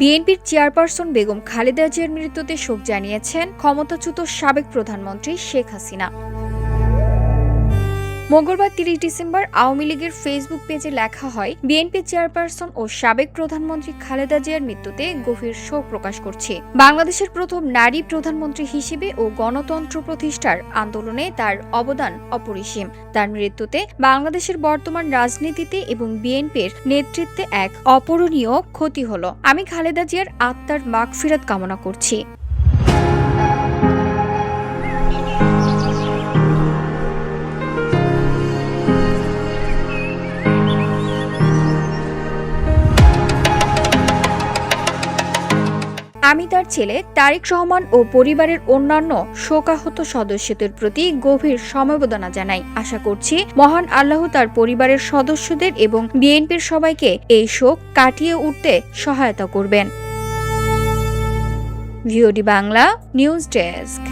বিএনপির চেয়ারপারসন বেগম খালেদা জিয়ার মৃত্যুতে শোক জানিয়েছেন ক্ষমতাচ্যুত সাবেক প্রধানমন্ত্রী শেখ হাসিনা। মঙ্গলবার ৩০ ডিসেম্বর আওয়ামী লীগের ফেসবুক পেজে লেখা হয়, বিএনপি চেয়ারপারসন ও সাবেক প্রধানমন্ত্রী খালেদা জিয়ার মৃত্যুতে গভীর শোক প্রকাশ করছি। বাংলাদেশের প্রথম নারী প্রধানমন্ত্রী হিসেবে ও গণতন্ত্র প্রতিষ্ঠার আন্দোলনে তার অবদান অপরিসীম। তার মৃত্যুতে বাংলাদেশের বর্তমান রাজনীতিতে এবং বিএনপির নেতৃত্বে এক অপূরণীয় ক্ষতি হলো। আমি খালেদা জিয়ার আত্মার মাগফিরাত কামনা করছি। আমি তার ছেলে তারেক রহমান ও পরিবারের অন্যান্য শোকাহত সদস্যদের প্রতি গভীর সমবেদনা জানাই। আশা করছি মহান আল্লাহ তার পরিবারের সদস্যদের এবং বিএনপির সবাইকে এই শোক কাটিয়ে উঠতে সহায়তা করবেন। VOD Bangla news desk.